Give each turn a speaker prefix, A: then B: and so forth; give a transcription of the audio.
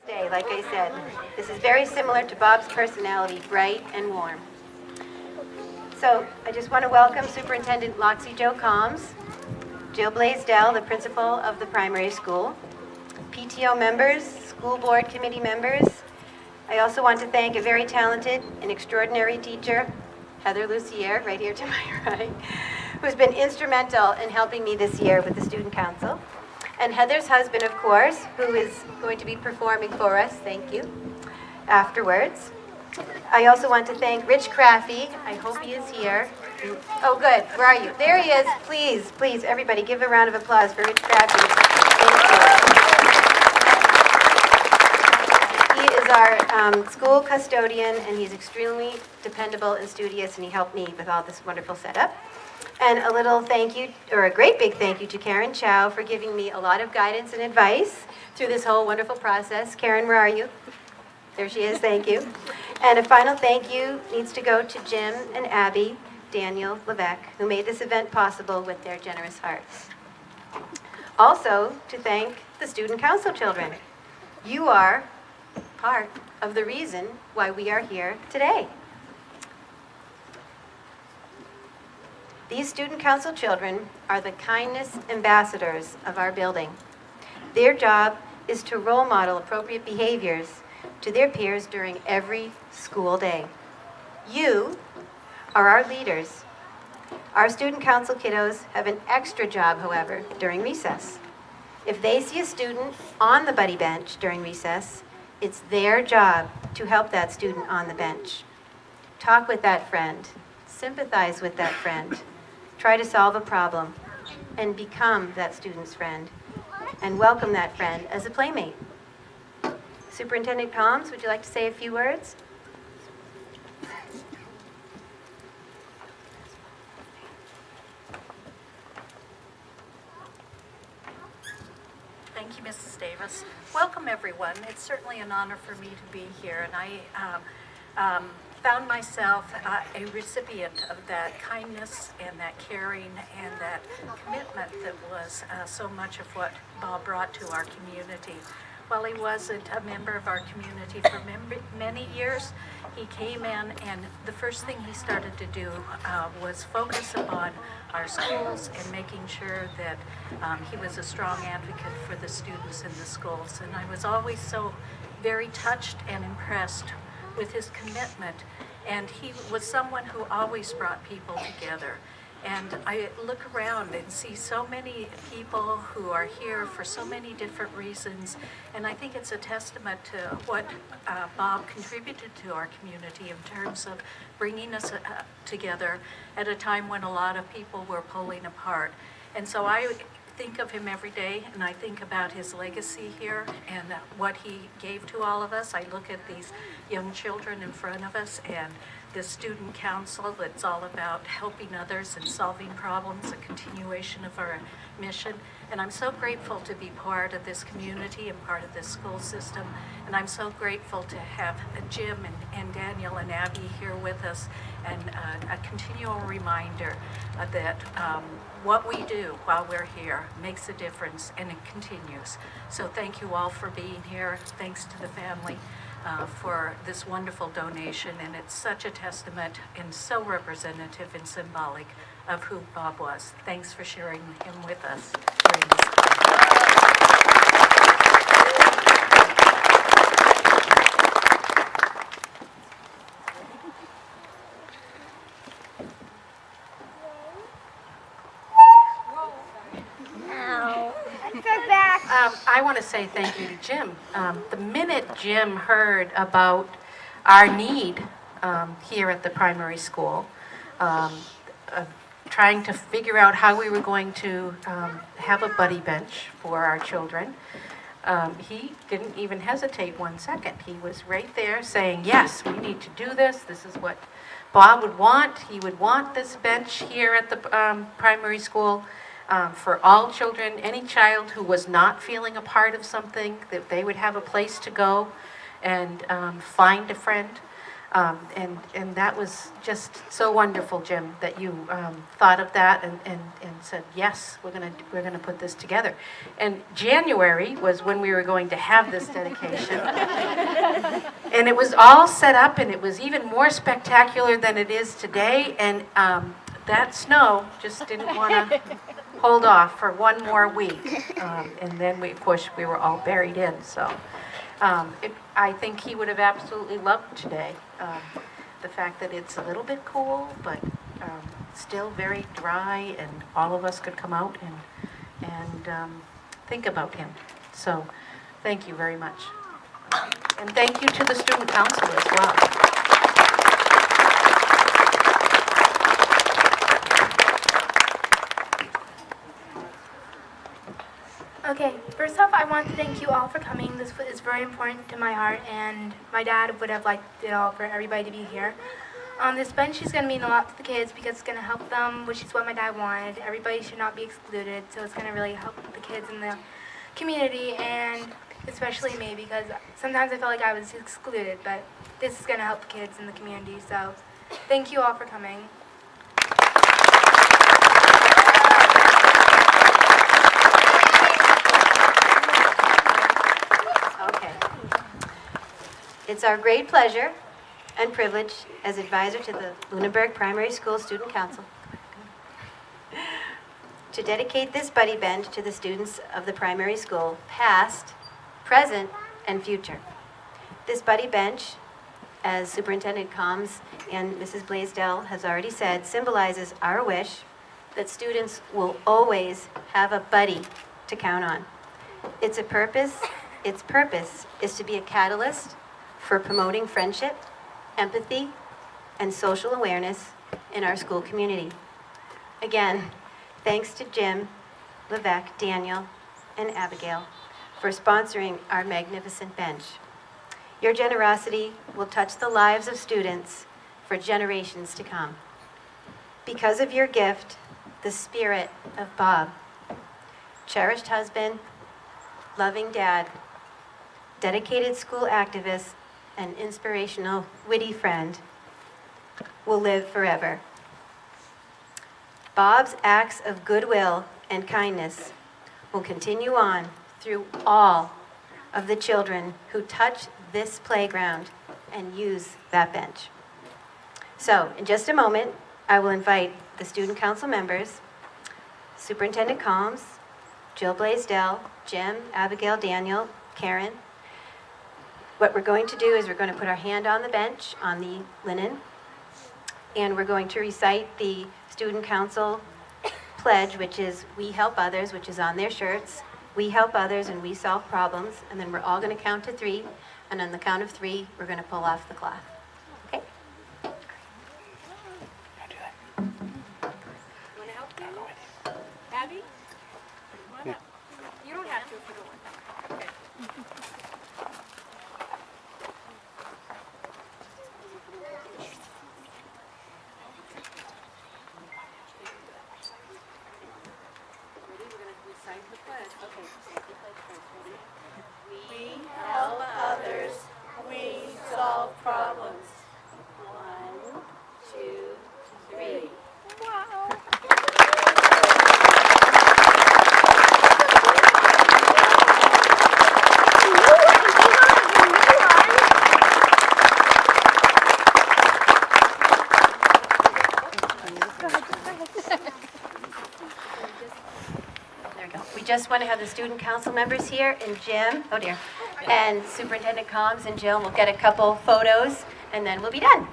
A: Day, like I said, this is very similar to Bob's personality, bright and warm. So I just want to welcome Superintendent Loxie Jo Combs, Jill Blaisdell, the principal of the primary school, PTO members, school board committee members. I also want to thank a very talented and extraordinary teacher, Heather Lucier, right here to my right, who's been instrumental in helping me this year with the student council. And Heather's husband, of course, who is going to be performing for us, thank you, afterwards. I also want to thank Rich Craffey. I hope he is here. Oh, good. Where are you? There he is. Please, please, everybody, give a round of applause for Rich Craffey. Thank you. He is our school custodian, and he's extremely dependable and studious, and he helped me with all this wonderful setup. And a little thank you, or a great big thank you to Karen Chow for giving me a lot of guidance and advice through this whole wonderful process. Karen, where are you? There she is, thank you. And a final thank you needs to go to Jim and Abby Daniel LaVeck, who made this event possible with their generous hearts. Also, to thank the student council children. You are part of the reason why we are here today. These student council children are the kindness ambassadors of our building. Their job is to role model appropriate behaviors to their peers during every school day. You are our leaders. Our student council kiddos have an extra job, however, during recess. If they see a student on the buddy bench during recess, it's their job to help that student on the bench. Talk with that friend, sympathize with that friend, try to solve a problem, and become that student's friend, and welcome that friend as a playmate. Superintendent Combs, would you like to say a few words?
B: Thank you, Mrs. Davis. Welcome, everyone. It's certainly an honor for me to be here, and I found myself a recipient of that kindness and that caring and that commitment that was so much of what Bob brought to our community. While he wasn't a member of our community for many years, he came in, and the first thing he started to do was focus upon our schools and making sure that he was a strong advocate for the students in the schools. And I was always so very touched and impressed with his commitment, and he was someone who always brought people together. And I look around and see so many people who are here for so many different reasons, and I think it's a testament to what Bob contributed to our community in terms of bringing us together at a time when a lot of people were pulling apart. And so I think of him every day, and I think about his legacy here and what he gave to all of us. I look at these young children in front of us and the student council that's all about helping others and solving problems, a continuation of our mission. And I'm so grateful to be part of this community and part of this school system. And I'm so grateful to have Jim and Daniel and Abby here with us, and a continual reminder that what we do while we're here makes a difference, and it continues. So thank you all for being here. Thanks to the family for this wonderful donation, and it's such a testament and so representative and symbolic of who Bob was. Thanks for sharing him with us during this time. I want to say thank you to Jim. The minute Jim heard about our need here at the primary school, trying to figure out how we were going to have a buddy bench for our children, he didn't even hesitate 1 second. He was right there saying, yes, we need to do this. This is what Bob would want. He would want this bench here at the primary school. For all children, any child who was not feeling a part of something, that they would have a place to go and find a friend.
C: And that was just so wonderful, Jim, that you thought of that and said, yes, we're gonna put this together. And January was when we were going to have this dedication. And it was all set up, and it was even more spectacular than it is today. And that snow just didn't want to hold off for one more week. And then, of course, we were all buried in. So I think he would have absolutely loved today. The fact that it's a little bit cool, but still very dry, and all of us could come out and think about him. So thank you very much. And thank you to the student council as well.
D: Okay, first off, I want to thank you all for coming. This is very important to my heart, and my dad would have liked it all for everybody to be here. This bench is going to mean a lot to the kids because it's going to help them, which is what my dad wanted. Everybody should not be excluded, so it's going to really help the kids in the community, and especially me, because sometimes I felt like I was excluded, but this is going to help the kids in the community, so thank you all for coming.
A: It's our great pleasure and privilege as advisor to the Lunenburg Primary School Student Council to dedicate this buddy bench to the students of the primary school, past, present, and future. This buddy bench, as Superintendent Combs and Mrs. Blaisdell has already said, symbolizes our wish that students will always have a buddy to count on. Its purpose is to be a catalyst for promoting friendship, empathy, and social awareness in our school community. Again, thanks to Jim, LaVeck, Daniel, and Abigail for sponsoring our magnificent bench. Your generosity will touch the lives of students for generations to come. Because of your gift, the spirit of Bob, cherished husband, loving dad, dedicated school activist, an inspirational, witty friend, will live forever. Bob's acts of goodwill and kindness will continue on through all of the children who touch this playground and use that bench. So, in just a moment, I will invite the student council members, Superintendent Combs, Jill Blaisdell, Jim, Abigail, Daniel, Karen. What we're going to do is we're going to put our hand on the bench, on the linen, and we're going to recite the student council pledge, which is we help others, which is on their shirts. We help others and we solve problems. And then we're all going to count to 3. And on the count of 3, we're going to pull off the cloth. Okay?
B: You want to help me? Abby? Come on up. You don't have to if you don't want. Okay.
E: We help others, we solve problems. 1, 2, 3.
B: Wow.
A: There we go. We just want to have the student council members here, and Jim, oh dear, and Superintendent Combs and Jill will get a couple photos, and then we'll be done.